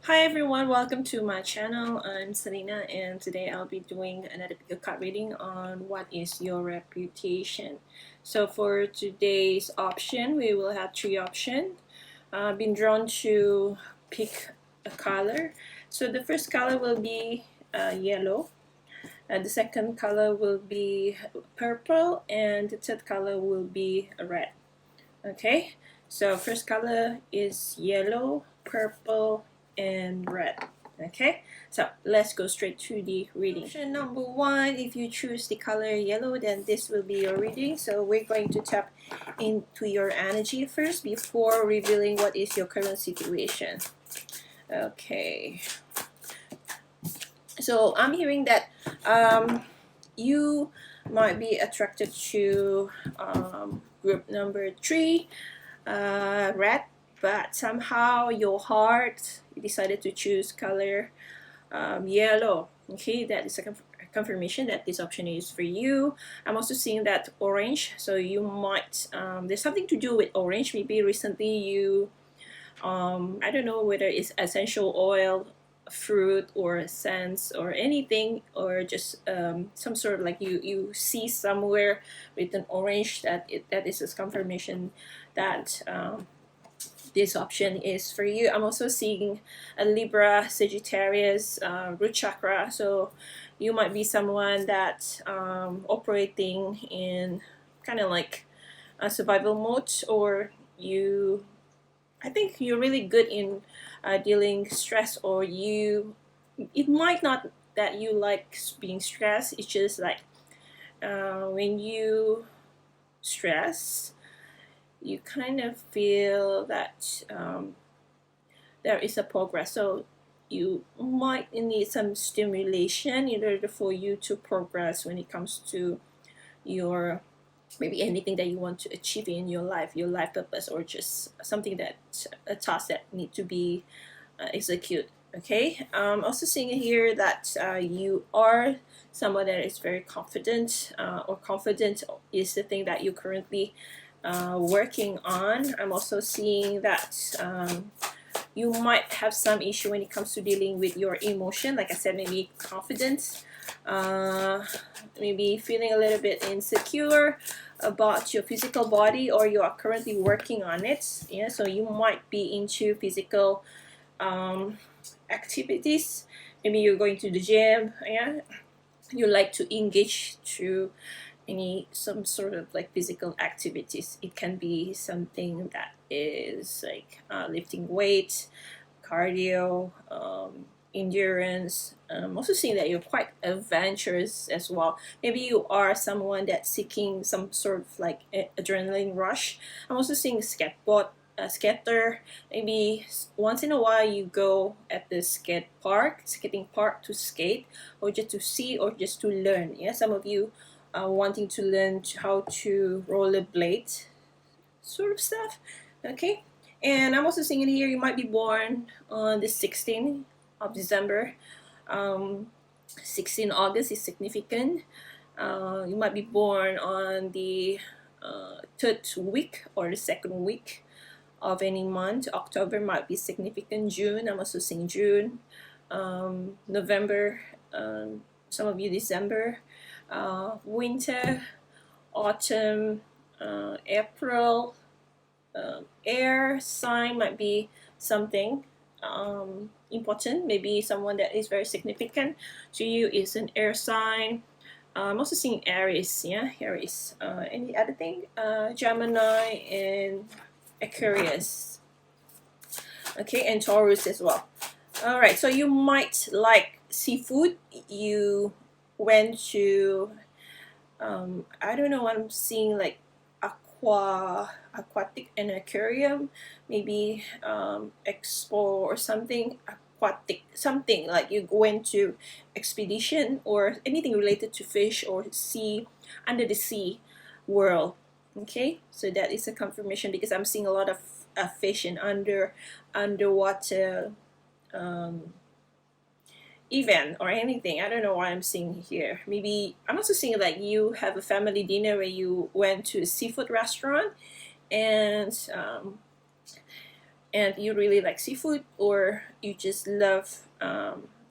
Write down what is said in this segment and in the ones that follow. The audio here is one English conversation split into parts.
Hi everyone, welcome to my channel. I'm Selena and today I'll be doing another pick card reading on what is your reputation. So for today's option, we will have three options. I've been drawn to pick a color. So the first color will be yellow. The second color will be purple and the third color will be red. Okay, so first color is yellow, purple, and red. Okay, so let's go straight to the reading. Option number one, if you choose the color yellow, then this will be your reading. So we're going to tap into your energy first before revealing what is your current situation. Okay, so I'm hearing that you might be attracted to group number 3, red, but somehow your heart decided to choose color yellow. Okay, that is a confirmation that this option is for you. I'm also seeing that orange, so you might there's something to do with orange. Maybe recently you I don't know whether it's essential oil, fruit, or scents or anything, or just some sort of like you see somewhere written orange, that is a confirmation that this option is for you. I'm also seeing a Libra, Sagittarius, root chakra. So you might be someone that operating in kind of like a survival mode, or I think you're really good in dealing stress, or it might not that you like being stressed. It's just like when you stress, you kind of feel that there is a progress. So you might need some stimulation in order for you to progress when it comes to your maybe anything that you want to achieve in your life purpose, or just something that a task that need to be executed. Okay, also seeing here that you are someone that is very confident, or confident is the thing that you currently working on. I'm also seeing that you might have some issue when it comes to dealing with your emotion. Like I said, maybe confidence, maybe feeling a little bit insecure about your physical body, or you are currently working on it. Yeah, so you might be into physical activities. Maybe you're going to the gym. Yeah, you like to engage to some sort of like physical activities. It can be something that is like lifting weights, cardio, endurance. I'm also seeing that you're quite adventurous as well. Maybe you are someone that's seeking some sort of like adrenaline rush. I'm also seeing skateboard, skater. Maybe once in a while you go at the skating park to skate, or just to see, or just to learn. Yeah, some of you wanting to learn how to rollerblade sort of stuff. Okay, and I'm also seeing here you might be born on the 16th of December. 16 August is significant. You might be born on the third week or the second week of any month. October might be significant. June, I'm also seeing June. November, some of you December. Winter, autumn, April. Air sign might be something important. Maybe someone that is very significant to you is an air sign. I'm also seeing Aries. Yeah, Aries. Any other thing? Gemini and Aquarius. Okay, and Taurus as well. All right, so you might like seafood. You went to I don't know, I'm seeing like aquatic and aquarium, maybe expo or something, aquatic, something like you went to expedition or anything related to fish or sea, under the sea world. Okay, so that is a confirmation because I'm seeing a lot of fish and underwater event or anything. I don't know what I'm seeing here. Maybe I'm also seeing like you have a family dinner where you went to a seafood restaurant, and and you really like seafood, or you just love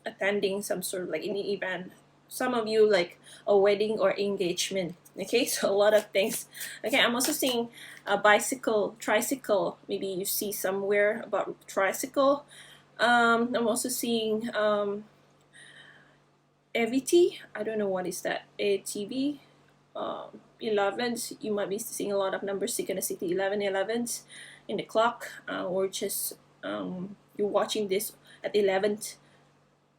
attending some sort of like any event. Some of you like a wedding or engagement. Okay, so a lot of things. Okay, I'm also seeing a bicycle, tricycle. Maybe you see somewhere about tricycle. I'm also seeing AVT. I don't know what is that. ATV. 11s. You might be seeing a lot of numbers. You're gonna see the 11s in the clock, or just you're watching this at 11th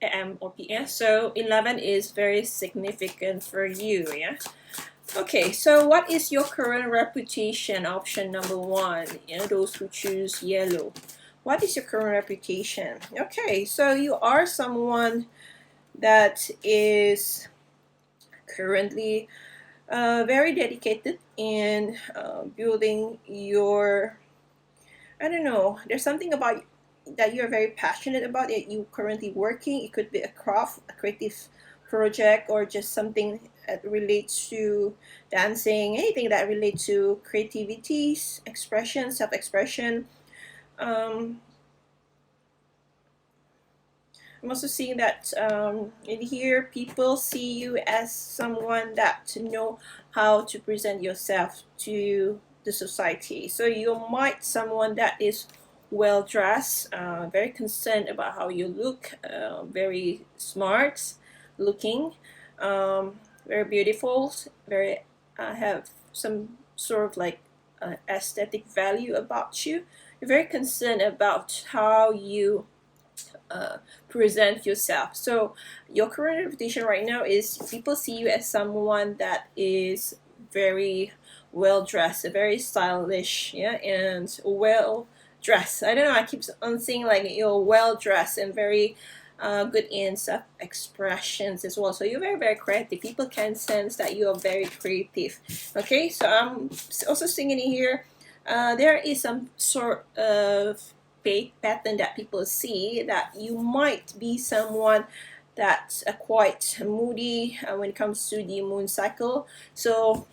a.m. or p.m. So 11 is very significant for you. Yeah. Okay, so what is your current reputation? Option number 1, those who choose yellow. What is your current reputation? Okay, so you are someone that is currently very dedicated in building your, I don't know, there's something about that you're very passionate about that you currently working. It could be a craft, a creative project, or just something that relates to dancing, anything that relates to creativity, expression, self-expression. um, I'm also seeing that in here people see you as someone that know how to present yourself to the society. So you might someone that is well dressed, very concerned about how you look, very smart looking, very beautiful, very have some sort of like aesthetic value about you. You're very concerned about how you uh, present yourself. So your current reputation right now is people see you as someone that is very well dressed, very stylish, yeah, and well dressed. I don't know. I keep on saying like you're well dressed and very good in self expressions as well. So you're very creative. People can sense that you are very creative. Okay, so I'm also singing in here. There is some sort of pattern that people see that you might be someone that's quite moody when it comes to the moon cycle. So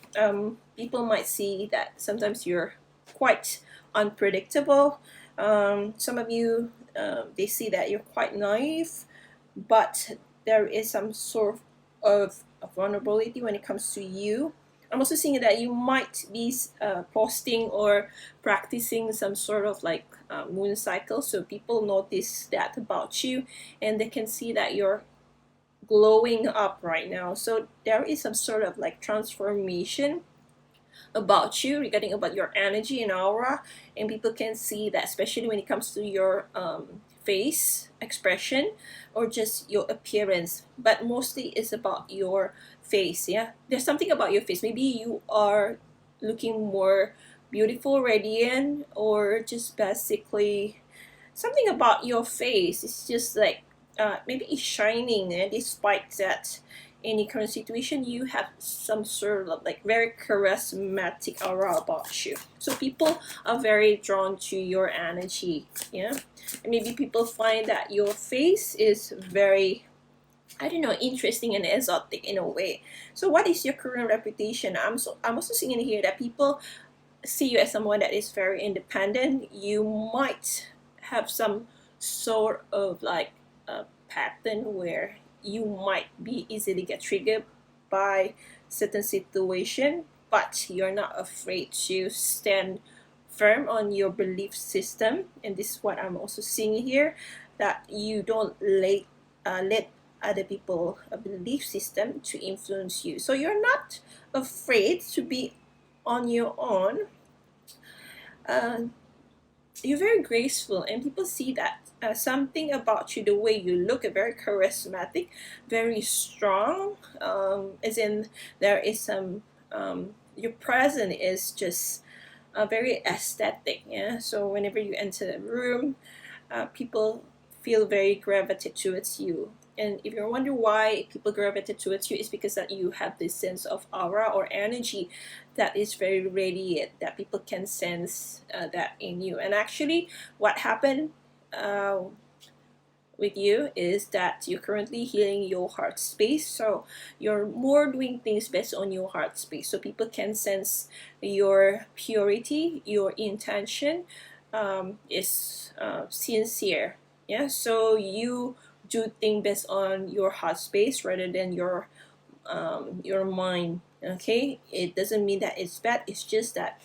people might see that sometimes you're quite unpredictable. Some of you, they see that you're quite naive, but there is some sort of vulnerability when it comes to you. I'm also seeing that you might be posting or practicing some sort of like moon cycle, so people notice that about you, and they can see that you're glowing up right now. So there is some sort of like transformation about you regarding about your energy and aura, and people can see that, especially when it comes to your face expression or just your appearance, but mostly it's about your face. Yeah, there's something about your face. Maybe you are looking more beautiful, radiant, or just basically something about your face. It's just like maybe it's shining, and despite that, any current situation, you have some sort of like very charismatic aura about you. So people are very drawn to your energy. Yeah, and maybe people find that your face is very, I don't know, interesting and exotic in a way. So what is your current reputation? I'm also seeing in here that people see you as someone that is very independent. You might have some sort of like a pattern where you might be easily get triggered by certain situation, but you're not afraid to stand firm on your belief system. And this is what I'm also seeing here, that you don't let other people a belief system to influence you. So you're not afraid to be on your own. uh, you're very graceful, and people see that something about you, the way you look, very charismatic, very strong, as in there is some your presence is just very aesthetic. Yeah, so whenever you enter a room, people feel very gravitated towards you. And if you're wondering why people gravitate towards you, it's because that you have this sense of aura or energy that is very radiant, that people can sense that in you. And actually, what happened uh, with you is that you're currently healing your heart space. So you're more doing things based on your heart space. So people can sense your purity, your intention, is sincere. Yeah, so you do things based on your heart space rather than your mind. Okay, it doesn't mean that it's bad. It's just that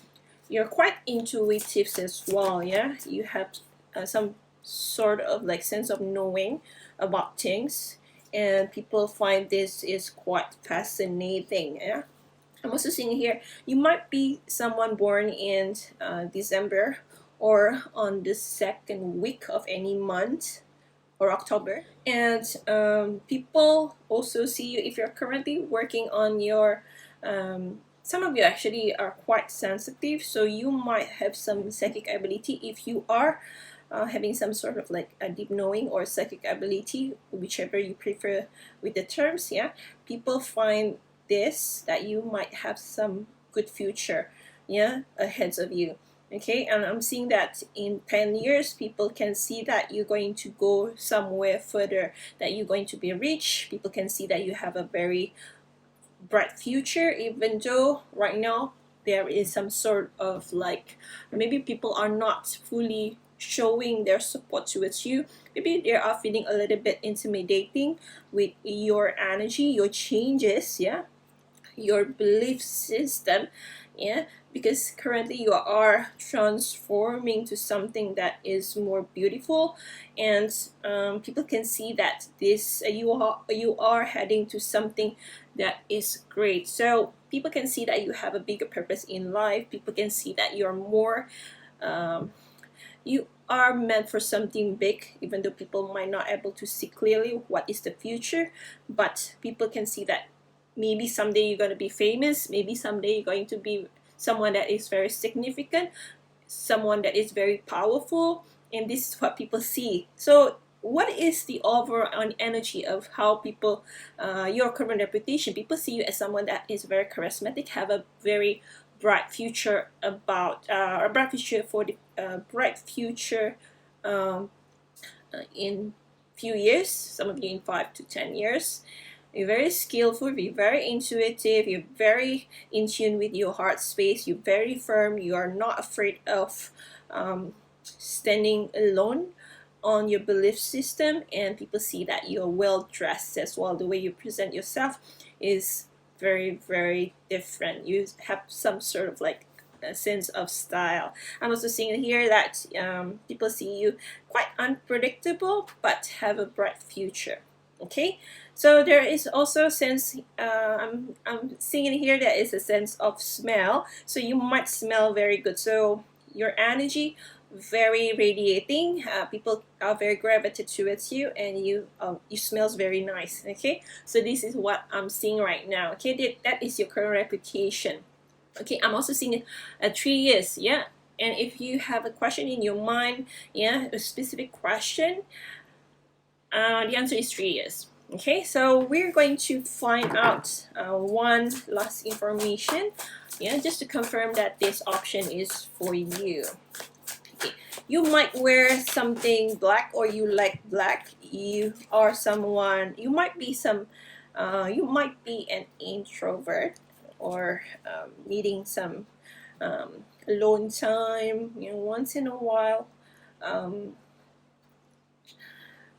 you're quite intuitive as well. Yeah, you have some sort of like sense of knowing about things, and people find this is quite fascinating. Yeah, I'm also seeing here you might be someone born in December or on the second week of any month or October. And people also see you if you're currently working on your. Some of you actually are quite sensitive, so you might have some psychic ability if you are having some sort of like a deep knowing or psychic ability, whichever you prefer with the terms. Yeah, people find this that you might have some good future, yeah, ahead of you. Okay, and I'm seeing that in 10 years people can see that you're going to go somewhere further, that you're going to be rich. People can see that you have a very bright future, even though right now there is some sort of like maybe people are not fully showing their support towards you. Maybe they are feeling a little bit intimidating with your energy, your changes, yeah, your belief system, yeah, because currently you are transforming to something that is more beautiful. And people can see that this you are heading to something that is great. So people can see that you have a bigger purpose in life. People can see that you're more um, you are meant for something big, even though people might not able to see clearly what is the future. But people can see that maybe someday you're going to be famous, maybe someday you're going to be someone that is very significant, someone that is very powerful, and this is what people see. So what is the overall energy of how people your current reputation? People see you as someone that is very charismatic, have a very bright future about a bright future for the bright future um, in few years, some of you in 5 to 10 years. You're very skillful, you're very intuitive, you're very in tune with your heart space, you're very firm, you are not afraid of standing alone on your belief system, and people see that you're well dressed as well. The way you present yourself is very, very different. You have some sort of like a sense of style. I'm also seeing here that people see you quite unpredictable but have a bright future. Okay, so there is also a sense, I'm seeing here that is a sense of smell. So you might smell very good. So your energy very radiating. People are very gravitated towards you, and you smells very nice. Okay, so this is what I'm seeing right now. Okay, that is your current reputation. Okay, I'm also seeing 3 years. Yeah, and if you have a question in your mind, yeah, a specific question, the answer is 3 years. Okay, so we're going to find out one last information, yeah, just to confirm that this option is for you. Okay, you might wear something black, or you like black. You are someone. You might be an introvert, or needing some alone time. Once in a while.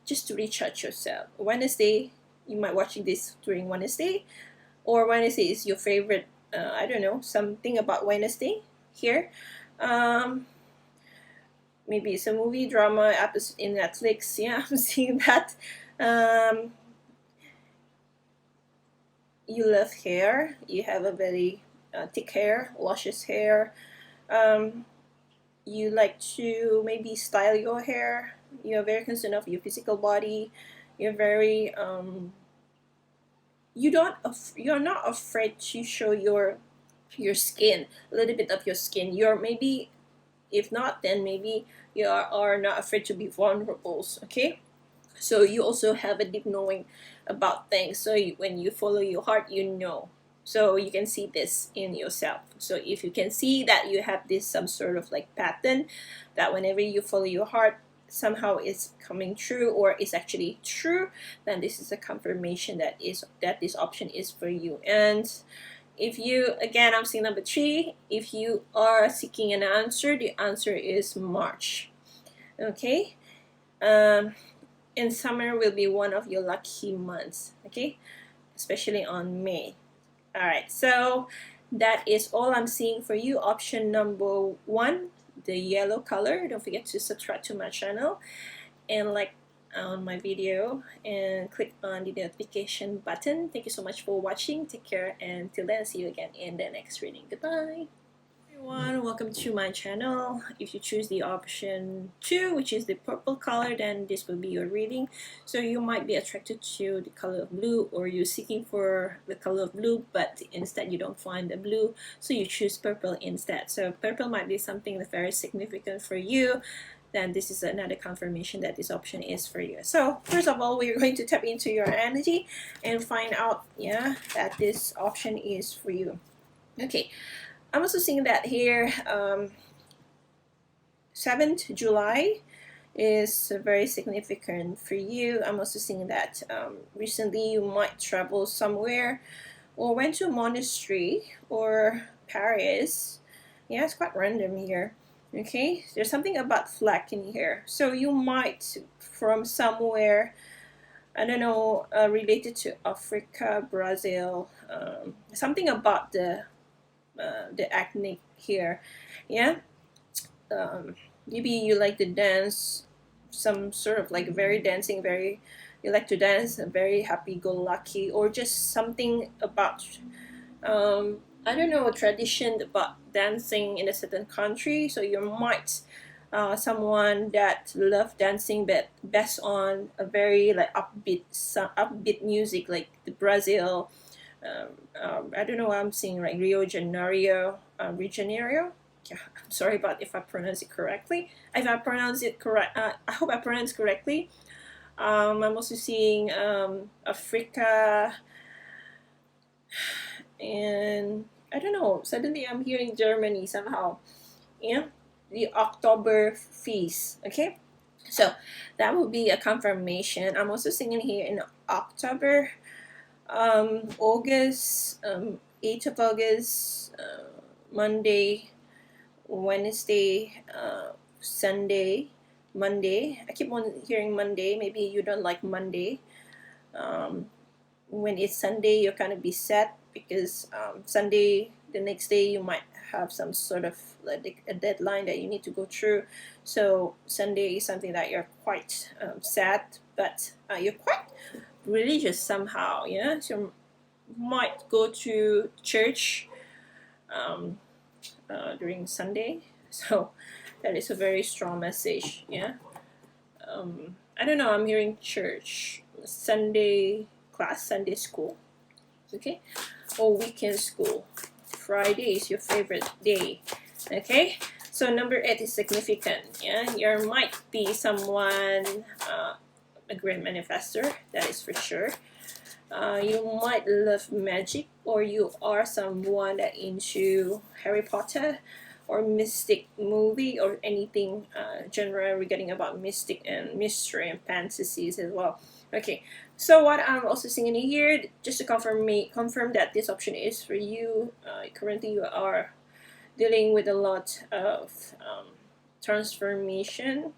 Just to recharge yourself. Wednesday, you might watching this during Wednesday, or Wednesday is your favorite. I don't know, something about Wednesday here. Maybe it's a movie, drama episode in Netflix. Yeah, I'm seeing that. Um, you love hair. You have a very thick hair, luscious hair. Um, you like to maybe style your hair. You're very concerned of your physical body. You're very you're not afraid to show your skin, a little bit of your skin. You're maybe, if not, then maybe you are not afraid to be vulnerable. Okay, so you also have a deep knowing about things. So when you follow your heart, you know. So you can see this in yourself. So if you can see that you have this some sort of like pattern, that whenever you follow your heart, somehow it's coming true, or it's actually true, then this is a confirmation that this option is for you. And if you, again, I'm seeing number 3. If you are seeking an answer, the answer is March. Okay. And summer will be one of your lucky months. Okay, especially on May. All right, so that is all I'm seeing for you. Option number 1, the yellow color. Don't forget to subscribe to my channel and like on my video and click on the notification button. Thank you so much for watching. Take care, and till then, see you again in the next reading. Goodbye. Everyone, welcome to my channel. If you choose the option 2, which is the purple color, then this will be your reading. So you might be attracted to the color of blue, or you're seeking for the color of blue, but instead you don't find the blue, so you choose purple instead. So purple might be something that's very significant for you. Then this is another confirmation that this option is for you. So first of all, we're going to tap into your energy and find out, yeah, that this option is for you. Okay, I'm also seeing that here 7th July is very significant for you. I'm also seeing that recently you might travel somewhere or went to a monastery or Paris. Yeah, it's quite random here. Okay, there's something about flag in here. So you might from somewhere, I don't know, related to Africa, Brazil, something about the ethnic here. Yeah, maybe you like to dance, some sort of like very dancing, very, you like to dance, very happy-go-lucky, or just something about I don't know, a tradition about dancing in a certain country. So you might someone that love dancing, but based on a very like upbeat music, like the Brazil. I don't know what I'm seeing, right? Rio de Janeiro, Janeiro. Yeah, I'm sorry about if I pronounce it correctly. If I pronounce it correct, I hope I pronounce correctly. I'm also seeing Africa, and I don't know. Suddenly, I'm hearing Germany somehow. Yeah, the October feast. Okay, so that would be a confirmation. I'm also seeing here in October. August, 8th of August, Monday, Wednesday, Sunday, Monday. I keep on hearing Monday. Maybe you don't like Monday. When it's Sunday, you're kind of be sad because Sunday, the next day, you might have some sort of like a deadline that you need to go through. So Sunday is something that you're quite sad, but you're quite religious somehow. Yeah, so you might go to church during Sunday. So that is a very strong message. Yeah, I don't know, I'm hearing church, Sunday class, Sunday school, okay, or weekend school. Friday is your favorite day. Okay, so number 8 is significant. Yeah, there might be someone, a great manifestor, that is for sure. You might love magic, or you are someone that into Harry Potter or mystic movie or anything genre regarding about mystic and mystery and fantasies as well. Okay, so what I'm also seeing in here, just to confirm that this option is for you. Currently you are dealing with a lot of transformation.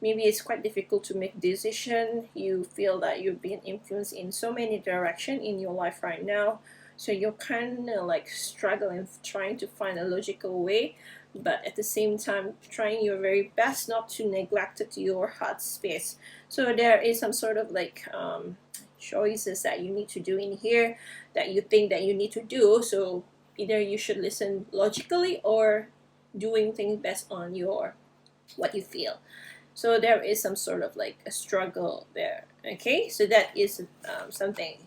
Maybe it's quite difficult to make decision. You feel that you're being influenced in so many directions in your life right now. So you're kind of like struggling, trying to find a logical way, but at the same time trying your very best not to neglect your heart space. So there is some sort of like choices that you need to do in here that you think that you need to do. So either you should listen logically or doing things based on your what you feel. So there is some sort of like a struggle there. Okay, so that is something.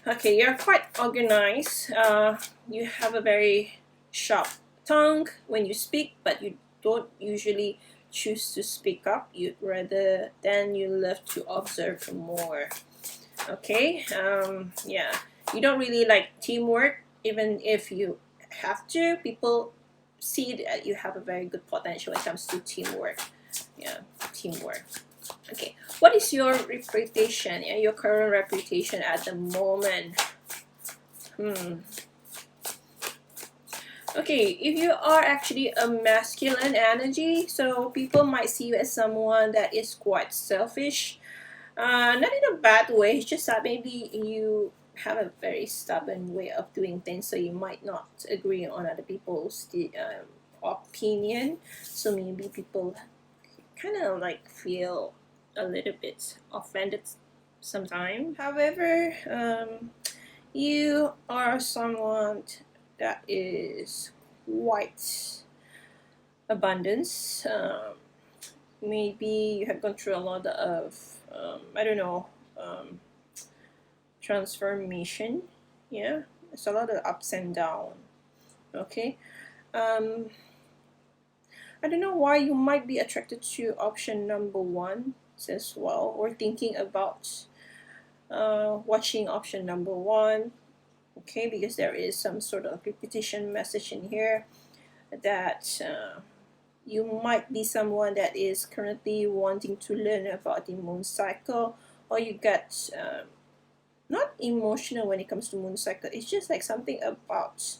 Okay, you're quite organized. You have a very sharp tongue when you speak, but you don't usually choose to speak up. You rather than you love to observe more. Okay, yeah, you don't really like teamwork, even if you have to. People see that you have a very good potential when it comes to teamwork. Yeah, teamwork. Okay, what is your reputation? Yeah, your current reputation at the moment? Okay, if you are actually a masculine energy, so people might see you as someone that is quite selfish. Not in a bad way, it's just that maybe you have a very stubborn way of doing things, so you might not agree on other people's opinion. So maybe people kind of like feel a little bit offended sometimes. However, you are someone that is quite abundance. Maybe you have gone through a lot of I don't know, transformation. Yeah, it's a lot of ups and downs. Okay. um, I don't know why you might be attracted to option number one as well, or thinking about watching option number one. Okay, because there is some sort of repetition message in here that you might be someone that is currently wanting to learn about the moon cycle, or you get not emotional when it comes to moon cycle. It's just like something about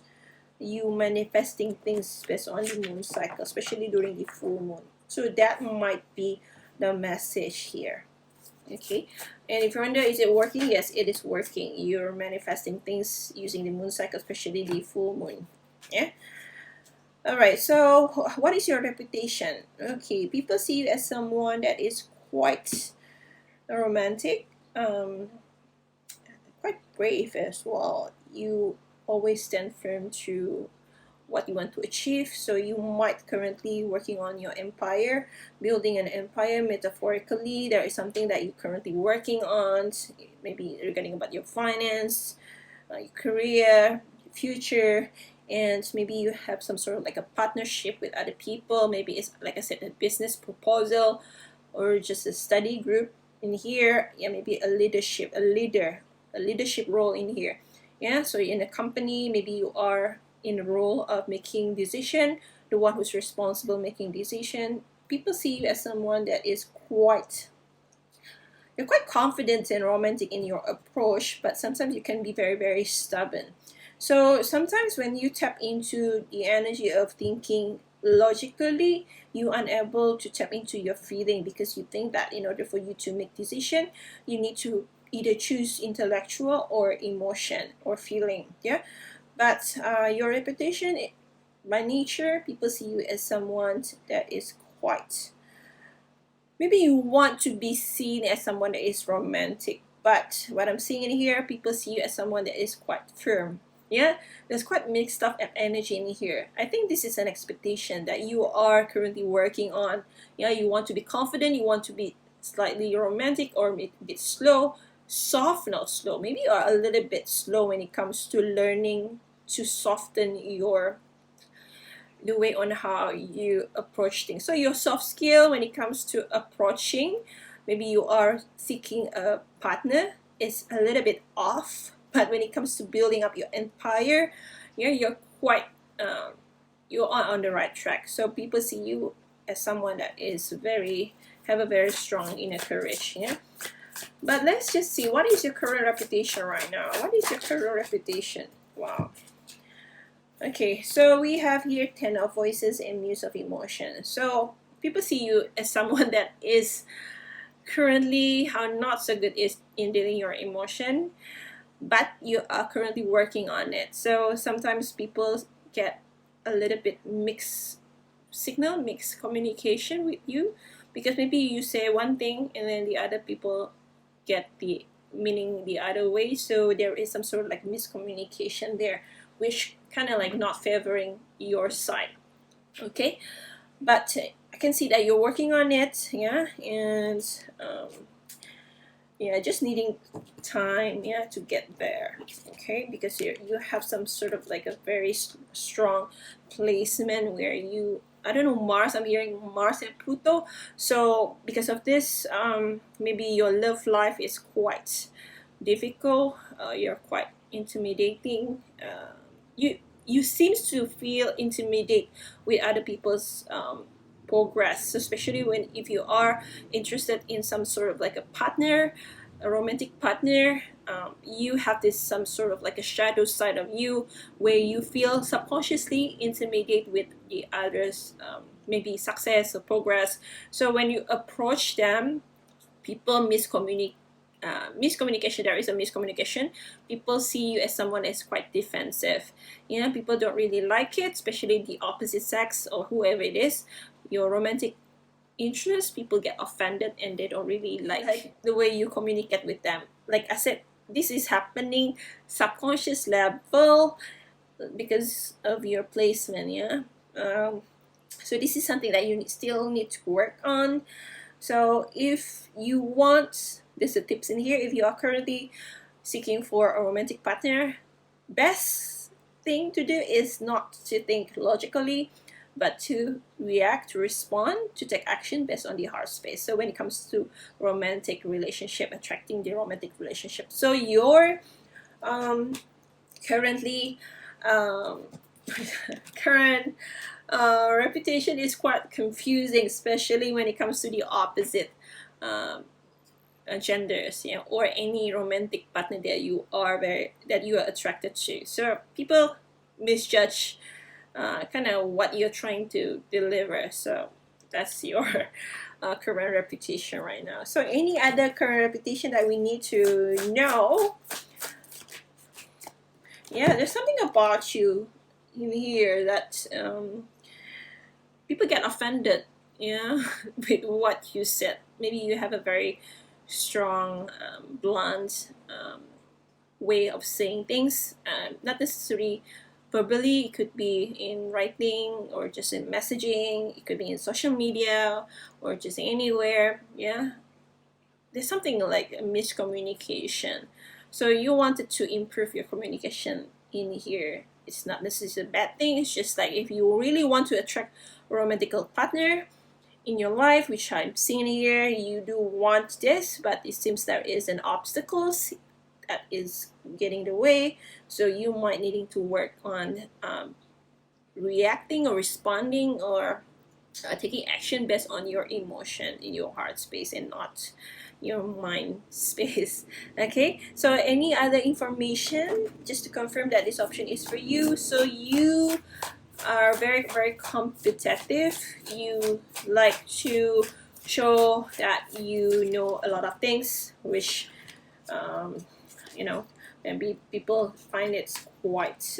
you manifesting things based on the moon cycle, especially during the full moon. So that might be the message here. Okay, and if you wonder, is it working? Yes, it is working. You're manifesting things using the moon cycle, especially the full moon. Yeah. All right, so what is your reputation? Okay, people see you as someone that is quite romantic, quite brave as well. You always stand firm to what you want to achieve. So you might currently working on your empire, building an empire metaphorically. There is something that you're currently working on, maybe regarding about your finance, your career, your future, and maybe you have some sort of like a partnership with other people. Maybe it's, like I said, a business proposal or just a study group in here. Yeah, maybe a leadership, a leadership role in here. Yeah, so in a company, maybe you are in the role of making decision, the one who's responsible making decision. People see you as someone that is quite, you're quite confident and romantic in your approach, but sometimes you can be very, very stubborn. So sometimes when you tap into the energy of thinking logically, you're unable to tap into your feeling, because you think that in order for you to make decision, you need to either choose intellectual or emotion or feeling. Yeah, but your reputation, by nature, people see you as someone that is quite, maybe you want to be seen as someone that is romantic, but what I'm seeing in here, people see you as someone that is quite firm. Yeah, there's quite mixed up energy in here. I think this is an expectation that you are currently working on. Yeah, you want to be confident, you want to be slightly romantic, or a bit slow, soft, not slow. Maybe you are a little bit slow when it comes to learning to soften your the way on how you approach things. So your soft skill when it comes to approaching, maybe you are seeking a partner, is a little bit off. But when it comes to building up your empire, yeah, you're quite you are on the right track. So people see you as someone that is very, have a very strong inner courage. Yeah. But let's just see, what is your current reputation right now? What is your current reputation? Wow. Okay, so we have here Ten of Voices and Muse of Emotion. So people see you as someone that is currently not so good is in dealing your emotion, but you are currently working on it. So sometimes people get a little bit mixed signal, mixed communication with you, because maybe you say one thing and then the other people get the meaning the other way. So there is some sort of like miscommunication there, which kind of like not favoring your side. Okay, but I can see that you're working on it. Yeah, and yeah, just needing time, yeah, to get there. Okay, because you have some sort of like a very strong placement where you, I don't know, Mars, I'm hearing Mars and Pluto. So because of this, maybe your love life is quite difficult. You're quite intimidating. You seems to feel intimidated with other people's progress, especially when if you are interested in some sort of like a partner. a romantic partner, you have this some sort of like a shadow side of you where you feel subconsciously intimidated with the others, maybe success or progress. So when you approach them, people miscommunication. There is a miscommunication. People see you as someone that's quite defensive. People don't really like it, especially the opposite sex or whoever it is. Your romantic interest, people get offended and they don't really like the way you communicate with them. Like I said, this is happening subconscious level because of your placement. So this is something that you still need to work on. So if you want, there's a tips in here. If you are currently seeking for a romantic partner, best thing to do is not to think logically, but to react, to respond, to take action based on the heart space. So when it comes to romantic relationship, attracting the romantic relationship, so your currently current reputation is quite confusing, especially when it comes to the opposite genders, or any romantic partner that you are attracted to. So people misjudge kind of what you're trying to deliver. So that's your current reputation right now. So any other current reputation that we need to know? Yeah, there's something about you in here that people get offended, with what you said. Maybe you have a very strong, blunt way of saying things, not necessarily verbally. It could be in writing or just in messaging. It could be in social media or just anywhere. There's something like a miscommunication. So you wanted to improve your communication in here. It's not necessarily a bad thing. It's just like if you really want to attract a romantic partner in your life, which I'm seeing here, you do want this, but it seems there is an obstacle that is getting in the way. So you might needing to work on reacting or responding or taking action based on your emotion in your heart space and not your mind space. Okay, so any other information just to confirm that this option is for you? So you are very, very competitive. You like to show that you know a lot of things, which maybe people find it quite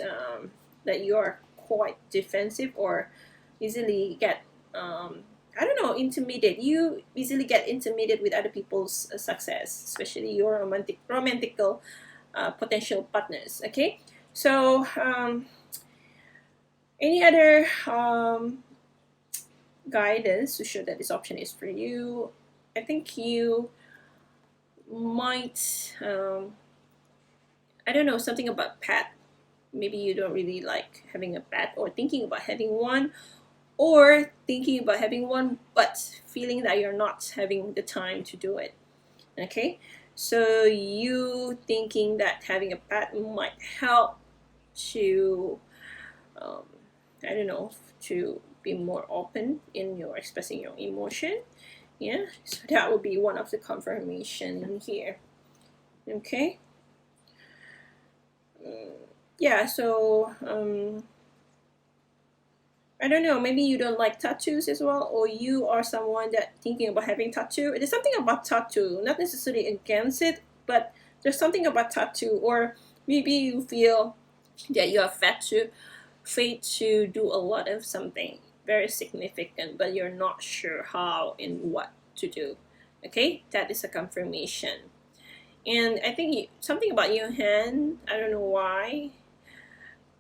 that you are quite defensive or easily get I don't know, intimidated. You easily get intimidated with other people's success, especially your romantical potential partners. Okay, so any other guidance to show that this option is for you? I think you might I don't know, something about pet. Maybe you don't really like having a pet or thinking about having one, or thinking about having one but feeling that you're not having the time to do it. Okay, so you thinking that having a pet might help to I don't know, to be more open in your expressing your emotion. So that would be one of the confirmation in here. Okay, so I don't know, maybe you don't like tattoos as well, or you are someone that thinking about having tattoo. There's something about tattoo, not necessarily against it, but there's something about tattoo, or maybe you feel that you are fate to do a lot of something very significant, but you're not sure how and what to do. Okay, that is a confirmation. And I think something about your hand, I don't know why,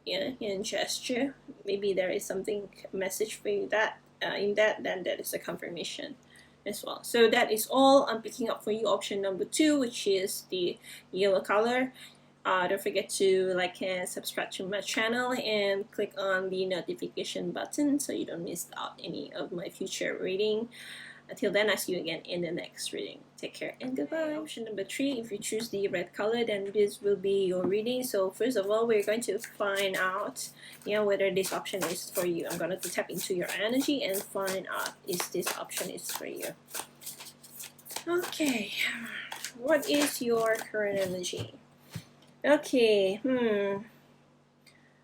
hand gesture, maybe there is something message for you that in that, then that is a confirmation as well. So that is all I'm picking up for you. Option number 2, which is the yellow color. Don't forget to like and subscribe to my channel and click on the notification button so you don't miss out any of my future reading. Until then, I'll see you again in the next reading. Take care and goodbye. Option number 3, if you choose the red color, then this will be your reading. So first of all, we're going to find out whether this option is for you. I'm going to tap into your energy and find out if this option is for you. Okay, What is your current energy? Okay,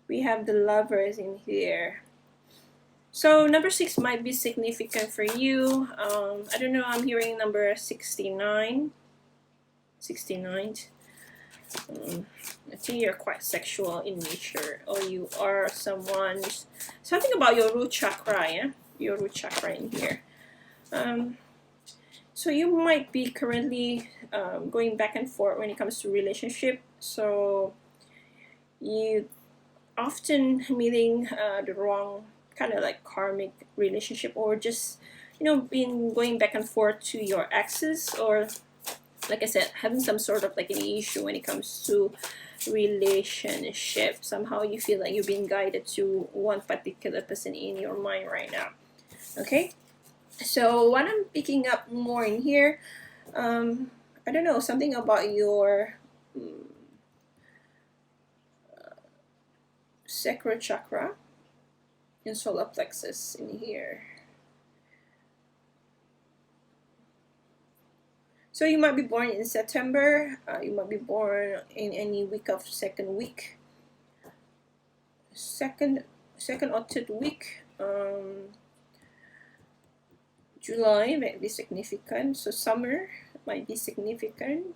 we have the Lovers in here. So number 6 might be significant for you. I don't know, I'm hearing number 69. 69. I think you're quite sexual in nature, or you are something about your root chakra, yeah? Your root chakra in here. So you might be currently going back and forth when it comes to relationship. So you often meeting the wrong kind of like karmic relationship, or just been going back and forth to your exes, or like I said, having some sort of like an issue when it comes to relationship. Somehow you feel like you're being guided to one particular person in your mind right now. Okay, so what I'm picking up more in here, I don't know, something about your sacral chakra and solar plexus in here. So you might be born in September. You might be born in any week of second or third week. July might be significant. So summer might be significant.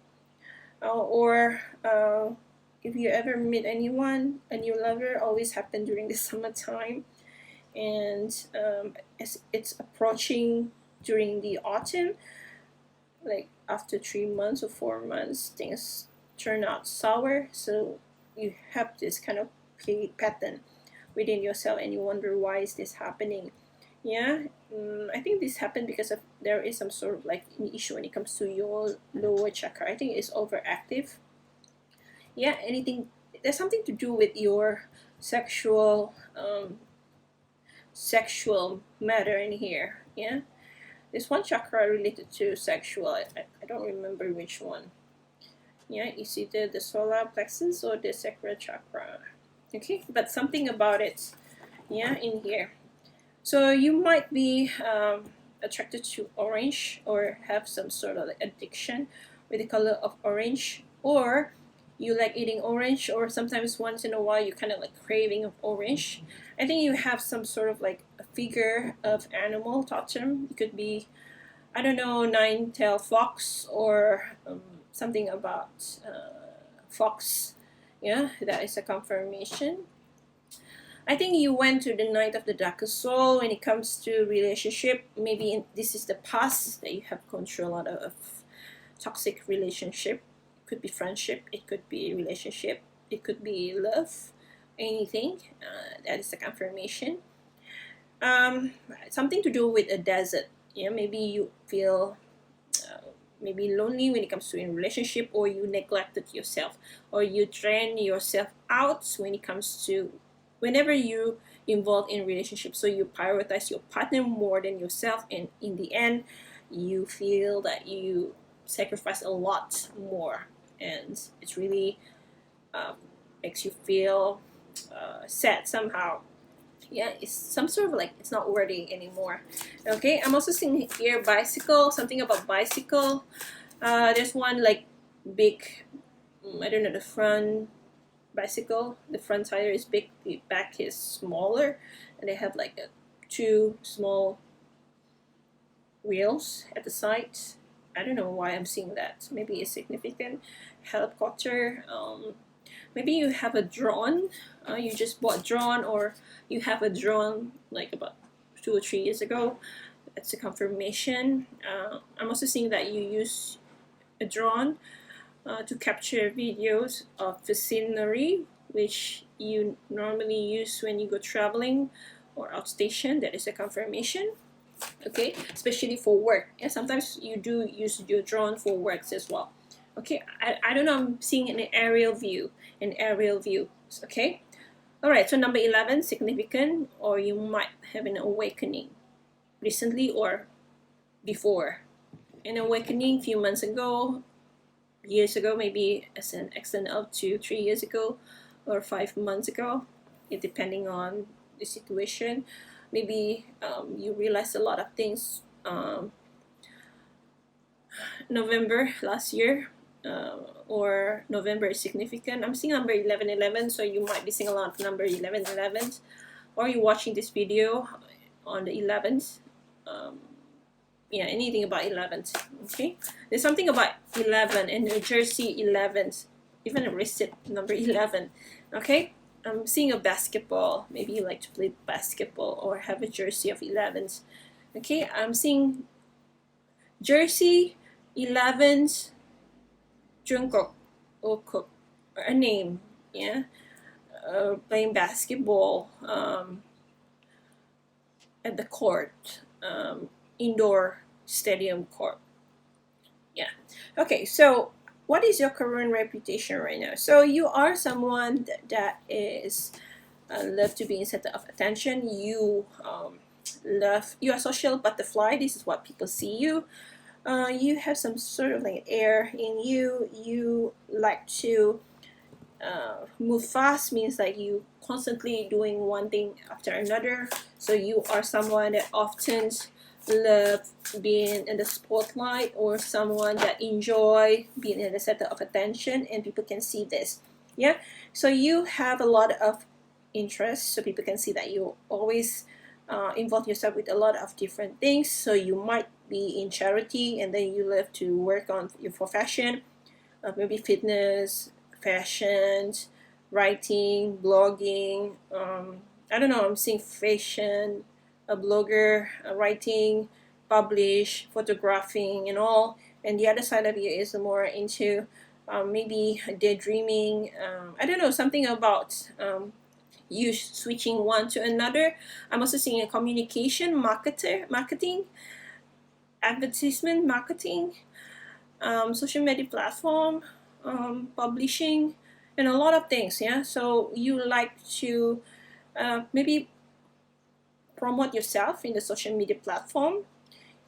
Or if you ever meet anyone, a new lover always happen during the summertime. And as it's approaching during the autumn, like after 3 months or 4 months, things turn out sour. So you have this kind of pattern within yourself, and you wonder, why is this happening? Yeah, I think this happened because of there is some sort of like an issue when it comes to your lower chakra. I think it's overactive. Yeah, anything there's something to do with your sexual matter in here. Yeah, there's one chakra related to sexual. I don't remember which one. Yeah, it's either the solar plexus or the sacral chakra. Okay, but something about it, yeah, in here. So you might be attracted to orange, or have some sort of like addiction with the color of orange, or you like eating orange, or sometimes once in a while you kind of like craving of orange. I think you have some sort of like a figure of animal totem. It could be, I don't know, nine-tailed fox, or something about fox. Yeah, that is a confirmation. I think you went to the night of the darkest soul when it comes to relationship. Maybe this is the past that you have gone through a lot of toxic relationship. It could be friendship, it could be relationship, it could be love, anything. That is the confirmation. Something to do with a desert. Yeah, maybe you feel maybe lonely when it comes to a relationship, or you neglected yourself, or you drain yourself out when it comes to whenever you involved in relationship. So you prioritize your partner more than yourself, and in the end you feel that you sacrifice a lot more, and it's really makes you feel sad somehow. Yeah, it's some sort of like it's not worthy anymore. Okay, I'm also seeing here bicycle, something about bicycle. There's one like big, I don't know, the front bicycle, the front tire is big, the back is smaller, and they have like two small wheels at the side. I don't know why I'm seeing that. Maybe it's significant. Helicopter. Maybe you have a drone. You just bought a drone, or you have a drone like about 2 or 3 years ago. That's a confirmation. I'm also seeing that you use a drone to capture videos of the scenery, which you normally use when you go traveling or outstation. That is a confirmation. Okay, especially for work. And sometimes you do use your drone for works as well. Okay, I don't know, I'm seeing an aerial view. Okay, all right, so number 11, significant, or you might have an awakening recently or before. An awakening a few months ago, years ago, maybe as an extent of 2-3 years ago, or 5 months ago, depending on the situation. Maybe you realize a lot of things November last year, or November is significant. I'm seeing number 1111, so you might be seeing a lot of number 1111, or you're watching this video on the 11th. Yeah, anything about 11th. Okay, there's something about 11 and New Jersey 11th, even a receipt number 11. Okay, I'm seeing a basketball. Maybe you like to play basketball or have a jersey of 11th. Okay, I'm seeing jersey 11th Jungkook or Cook, or a name. Yeah, playing basketball at the court, indoor stadium court. Yeah. Okay, so what is your current reputation right now? So you are someone that is love to be in center of attention. You you are social butterfly. This is what people see you. You have some sort of like air in you. You like to move fast, means like you constantly doing one thing after another. So you are someone that often love being in the spotlight, or someone that enjoy being in the center of attention, and people can see this. Yeah, so you have a lot of interest, so people can see that you always involve yourself with a lot of different things. So you might be in charity, and then you love to work on your profession, maybe fitness, fashion, writing, blogging. I don't know, I'm seeing fashion, a blogger, writing, publish, photographing, and all. And the other side of you is more into maybe daydreaming. I don't know, something about you switching one to another. I'm also seeing a communication, marketing, advertisement, marketing, social media platform, publishing, and a lot of things. Yeah, so you like to maybe promote yourself in the social media platform,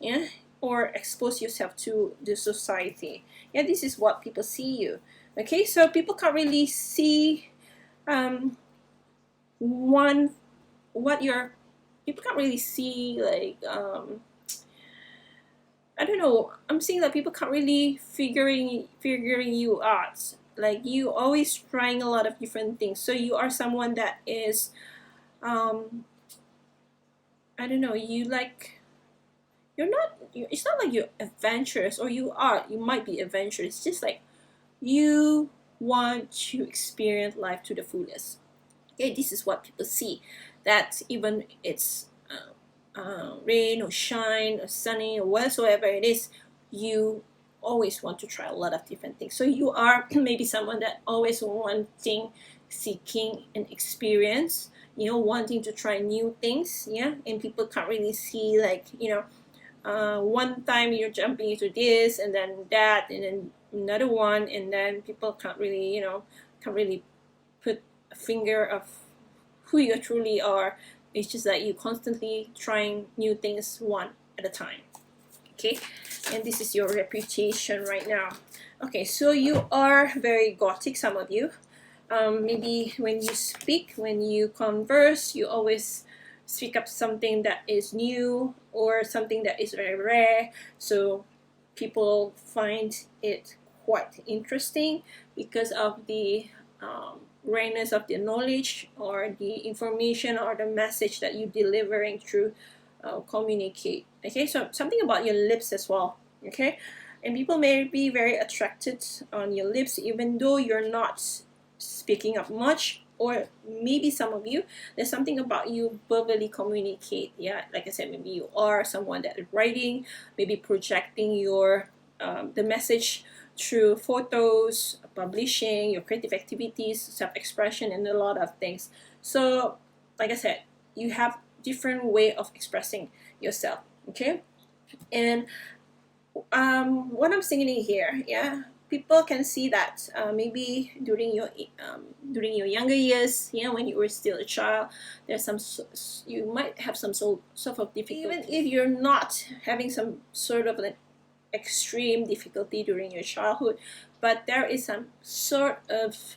yeah, or expose yourself to the society. Yeah, this is what people see you. Okay, so people can't really see one what you're. People can't really see like I don't know. I'm seeing that people can't really figuring you out. Like you always trying a lot of different things. So you are someone that is, I don't know. You like you're not. It's not like you're adventurous, or you are. You might be adventurous. It's just like you want to experience life to the fullest. Okay, this is what people see. That even it's rain or shine or sunny or whatsoever it is, you always want to try a lot of different things. So you are maybe someone that always wanting, seeking an experience, wanting to try new things. Yeah, and people can't really see like one time you're jumping into this and then that and then another one, and then people can't really put a finger of who you truly are. It's just that you constantly trying new things one at a time. Okay, and this is your reputation right now. Okay, so you are very gothic, some of you. Maybe when you speak, when you converse, you always speak up something that is new or something that is very rare. So people find it quite interesting because of the rareness of the knowledge or the information or the message that you're delivering through communicate. Okay, so something about your lips as well. Okay, and people may be very attracted on your lips even though you're not speaking up much, or maybe some of you, there's something about you verbally communicate. Yeah, like I said, maybe you are someone that is writing, maybe projecting your the message through photos, publishing, your creative activities, self-expression, and a lot of things. So like I said, you have different way of expressing yourself. Okay, and what I'm seeing here, yeah, people can see that maybe during your younger years, yeah, when you were still a child, there's some you might have some sort of difficulty, even if you're not having some sort of an extreme difficulty during your childhood, but there is some sort of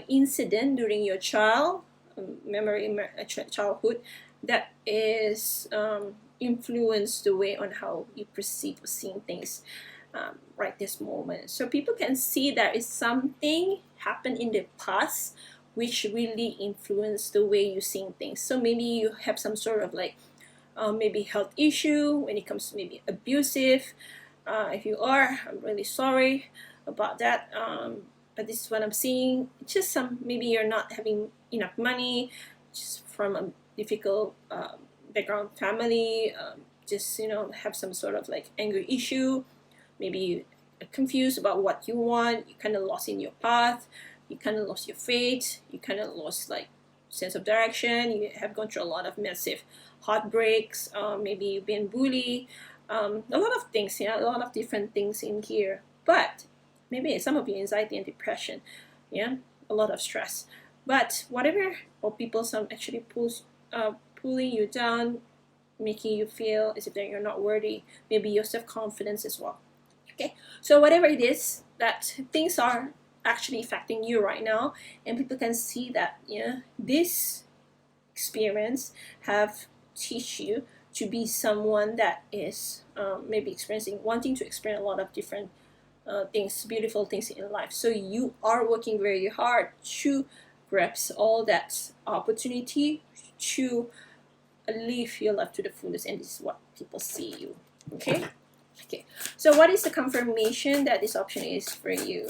incident during your childhood that is influence the way on how you perceive or seeing things. right this moment. So people can see there is something happened in the past which really influenced the way you see things. So maybe you have some sort of like maybe health issue when it comes to maybe abusive. If you are, I'm really sorry about that. But this is what I'm seeing. Just maybe you're not having enough money, just from a difficult background family. Just have some sort of like anger issue. Maybe you're confused about what you want. You kind of lost in your path. You kind of lost your faith. You kind of lost like sense of direction. You have gone through a lot of massive heartbreaks. Maybe you've been bullied. A lot of things, a lot of different things in here. But maybe some of you anxiety and depression, a lot of stress. But whatever, or people some actually pulling you down, making you feel as if that you're not worthy. Maybe your self-confidence as well. Okay, so whatever it is that things are actually affecting you right now, and people can see that this experience have teach you to be someone that is maybe wanting to experience a lot of different things, beautiful things in life. So you are working very hard to grasp all that opportunity to live your life to the fullest, and this is what people see you. Okay, so what is the confirmation that this option is for you?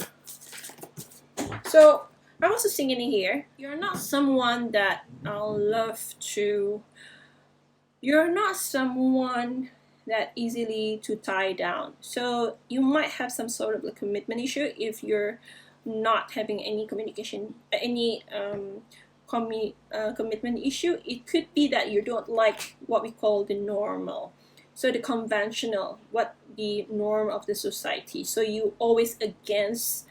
So I'm also seeing in here, you're not someone that you're not someone that easily to tie down. So you might have some sort of a commitment issue if you're not having any communication, any commitment issue. It could be that you don't like what we call the normal. So the conventional, what the norm of the society. So you always against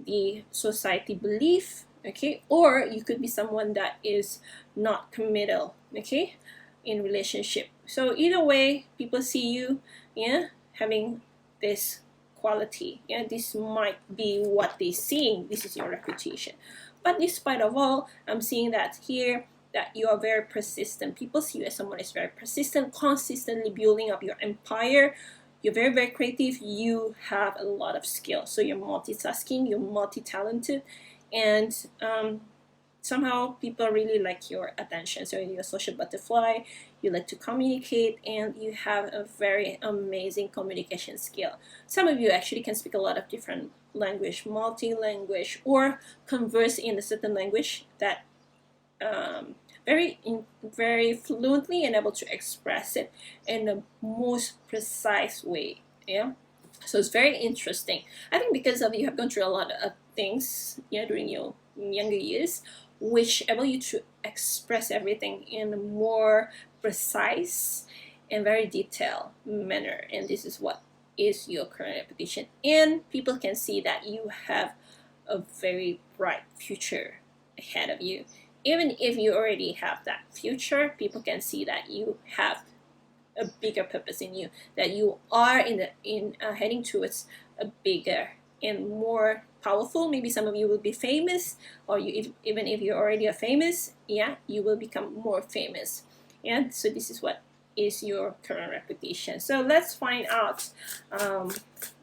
the society belief, okay? Or you could be someone that is not committal, okay, in relationship. So either way, people see you, having this quality. This might be what they're seeing. This is your reputation. But despite of all, I'm seeing that here, that you are very persistent. People see you as someone who is very persistent, consistently building up your empire. You're very, very creative. You have a lot of skill. So you're multitasking, you're multi-talented, and somehow people really like your attention. So you're a social butterfly, you like to communicate, and you have a very amazing communication skill. Some of you actually can speak a lot of different language, multi-language, or converse in a certain language that very fluently and able to express it in the most precise way. So it's very interesting. I think because of you have gone through a lot of things during your younger years, which able you to express everything in a more precise and very detailed manner. And this is what is your current reputation. And people can see that you have a very bright future ahead of you. Even if you already have that future, people can see that you have a bigger purpose in you, that you are heading towards a bigger and more powerful. Maybe some of you will be famous, or even if you already are famous, you will become more famous. So this is what is your current reputation. So let's find out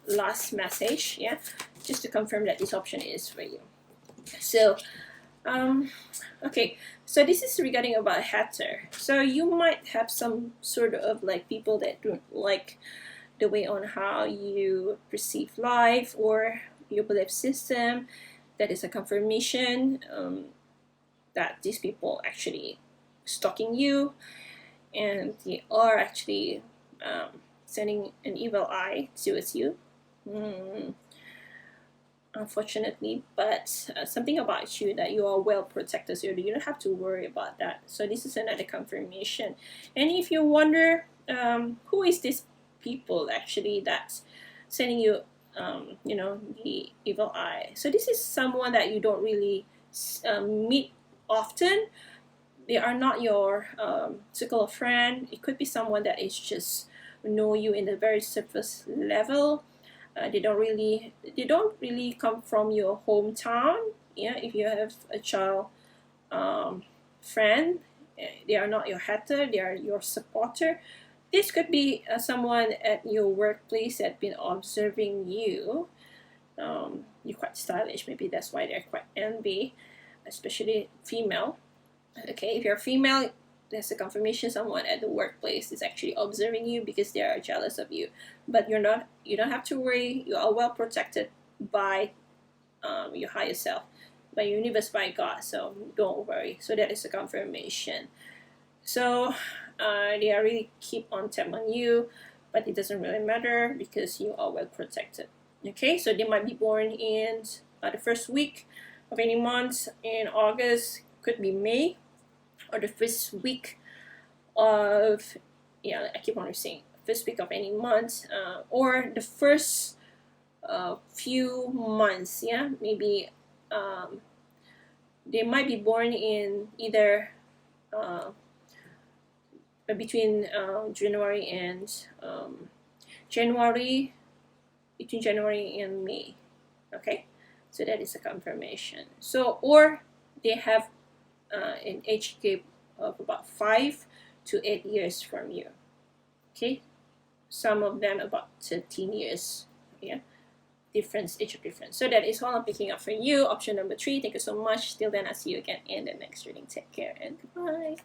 last message, just to confirm that this option is for you. So okay, so this is regarding about hater. So you might have some sort of like people that don't like the way on how you perceive life or your belief system. That is a confirmation that these people actually stalking you, and they are actually sending an evil eye towards you. Unfortunately, but something about you that you are well protected, so you don't have to worry about that. So this is another confirmation. And if you wonder who is this people actually that's sending you the evil eye, so this is someone that you don't really meet often. They are not your circle of friend. It could be someone that is just know you in the very surface level. They don't really come from your hometown. If you have a child friend, they are not your hater. They are your supporter. this could be someone at your workplace that been observing you. You're quite stylish, maybe that's why they're quite envy, especially female. Okay, if you're female, there's a confirmation someone at the workplace is actually observing you because they are jealous of you. But you're not. You don't have to worry. You are well protected by your higher self, by universe, by God. So don't worry. So that is a confirmation. So they are really keep on tap on you, but it doesn't really matter because you are well protected. Okay, so they might be born in the first week of any month in August, could be May, or the first week of, yeah, I keep on saying first week of any month, or the first few months, yeah, maybe they might be born in either between January and January, between January and May. Okay, so that is a confirmation. So, or they have an age gap of about 5 to 8 years from you. Okay, some of them about 13 years. Yeah, difference, age of difference. So that is all I'm picking up for you. Option number 3. Thank you so much. Till then, I'll see you again in the next reading. Take care and goodbye.